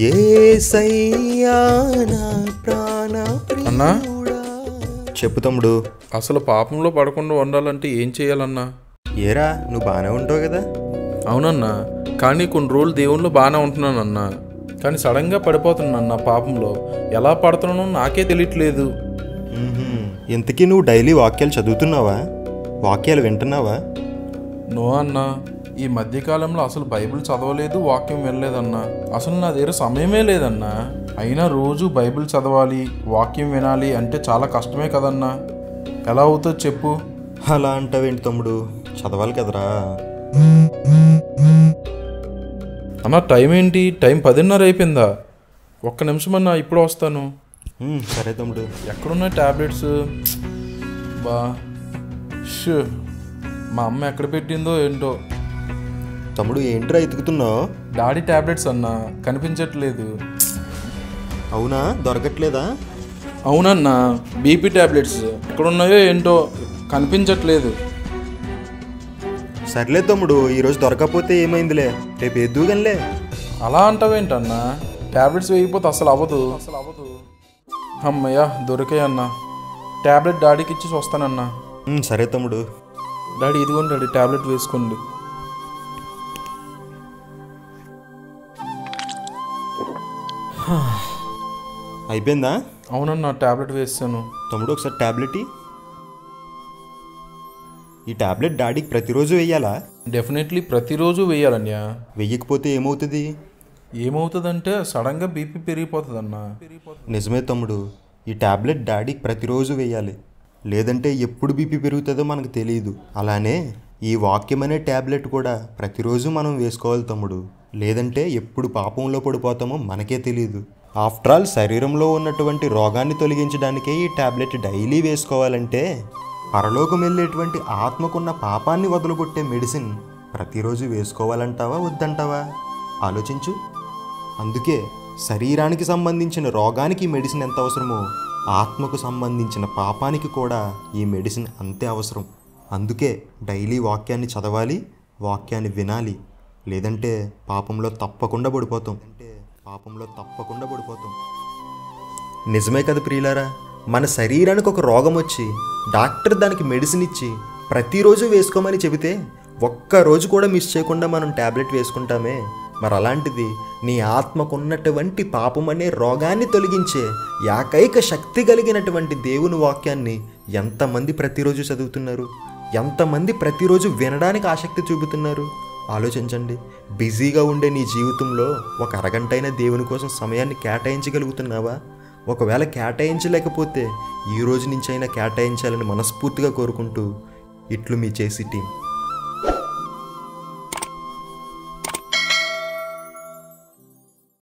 యేసయ్యా నా ప్రాణ అన్నా చెప్పు తమ్ముడు. అసలు పాపంలో పడకుండా ఉండాలంటే ఏం చేయాలన్నా? ఏరా నువ్వు బాగానే ఉంటావు కదా? అవునన్నా, కానీ కొన్ని రోజులు దేవుళ్ళు బాగానే ఉంటున్నానన్నా, కానీ సడన్గా పడిపోతున్నానన్నా పాపంలో. ఎలా పడుతున్నానో నాకే తెలియట్లేదు. ఇంతకీ నువ్వు డైలీ వాక్యాలు చదువుతున్నావా? వాక్యాలు వింటున్నావా? నో అన్నా, ఈ మధ్యకాలంలో అసలు బైబిల్ చదవలేదు, వాక్యం వినలేదన్నా. అసలు నా దగ్గర సమయమే లేదన్నా. అయినా రోజు బైబిల్ చదవాలి, వాక్యం వినాలి అంటే చాలా కష్టమే కదన్నా. ఎలా అవుతుందో చెప్పు. అలా అంటావేంటి తమ్ముడు, చదవాలి కదరా. అన్నా టైం ఏంటి? టైం 10:30 అయిపోయిందా? ఒక్క నిమిషం అన్నా, ఇప్పుడు వస్తాను. సరే తమ్ముడు. ఎక్కడున్నాయి ట్యాబ్లెట్స్? బా షూ, మా అమ్మ ఎక్కడ పెట్టిందో ఏంటో. తమ్ముడు ఏంట్రా ఎతుకుతున్నావు? డాడీ ట్యాబ్లెట్స్ అన్నా, కనిపించట్లేదు. అవునా, దొరకట్లేదా? అవునన్నా, బీపీ ట్యాబ్లెట్స్ ఎక్కడున్నాయో ఏంటో కనిపించట్లేదు. సర్లే తమ్ముడు, ఈరోజు దొరకకపోతే ఏమైందిలే, రేపు ఎద్దుగానిలే. అలా అంటావేంటన్నా? ట్యాబ్లెట్స్ వేయకపోతే అసలు అవ్వదు. అమ్మయ్యా దొరికాయన్నా. ట్యాబ్లెట్ డాడీకి ఇచ్చేసి వస్తానన్నా. సరే తమ్ముడు. డాడీ ఇదిగోండి డాడీ, ట్యాబ్లెట్ వేసుకోండి. అయిపోయిందా? అవునన్నా, ట్యాబ్లెట్ వేసాను. తమ్ముడు ఒకసారి ట్యాబ్లెట్ ఈ ట్యాబ్లెట్ డాడీకి ప్రతిరోజు వేయాలా? డెఫినెట్లీ ప్రతిరోజు వేయాలన్యా. వెయ్యకపోతే ఏమవుతుంది? ఏమవుతుందంటే సడన్గా బీపీ పెరిగిపోతుందన్నా. నిజమే తమ్ముడు, ఈ ట్యాబ్లెట్ డాడీకి ప్రతిరోజు వేయాలి, లేదంటే ఎప్పుడు బీపీ పెరుగుతుందో మనకు తెలియదు. అలానే ఈ వాక్యం అనే ట్యాబ్లెట్ కూడా ప్రతిరోజు మనం వేసుకోవాలి తమ్ముడు, లేదంటే ఎప్పుడు పాపంలో పడిపోతామో మనకే తెలియదు. ఆఫ్టర్ ఆల్ శరీరంలో ఉన్నటువంటి రోగాన్ని తొలగించడానికే ఈ ట్యాబ్లెట్ డైలీ వేసుకోవాలంటే పరలోకం వెళ్ళేటువంటి ఆత్మకున్న పాపాన్ని వదలగొట్టే మెడిసిన్ ప్రతిరోజు వేసుకోవాలంటావా వద్దంటావా? ఆలోచించు. అందుకే శరీరానికి సంబంధించిన రోగానికి ఈ మెడిసిన్ ఎంత అవసరమో ఆత్మకు సంబంధించిన పాపానికి కూడా ఈ మెడిసిన్ అంతే అవసరం. అందుకే డైలీ వాక్యాన్ని చదవాలి, వాక్యాన్ని వినాలి, లేదంటే పాపంలో తప్పకుండా పడిపోతాం. నిజమే కదా ప్రియులారా? మన శరీరానికి ఒక రోగం వచ్చి డాక్టర్ దానికి మెడిసిన్ ఇచ్చి ప్రతిరోజు వేసుకోమని చెబితే ఒక్కరోజు కూడా మిస్ చేయకుండా మనం ట్యాబ్లెట్ వేసుకుంటామే. మరి అలాంటిది నీ ఆత్మకున్నటువంటి పాపం అనే రోగాన్ని తొలగించే ఏకైక శక్తి కలిగినటువంటి దేవుని వాక్యాన్ని ఎంతమంది ప్రతిరోజు చదువుతున్నారు? ఎంతమంది ప్రతిరోజు వినడానికి ఆసక్తి చూపుతున్నారు? ఆలోచించండి. బిజీగా ఉండే నీ జీవితంలో ఒక అరగంటైనా దేవుని కోసం సమయాన్ని కేటాయించగలుగుతున్నావా? ఒకవేళ కేటాయించలేకపోతే ఈ రోజు నుంచైనా కేటాయించాలని మనస్ఫూర్తిగా కోరుకుంటూ ఇట్లు మీ చేసి టీం.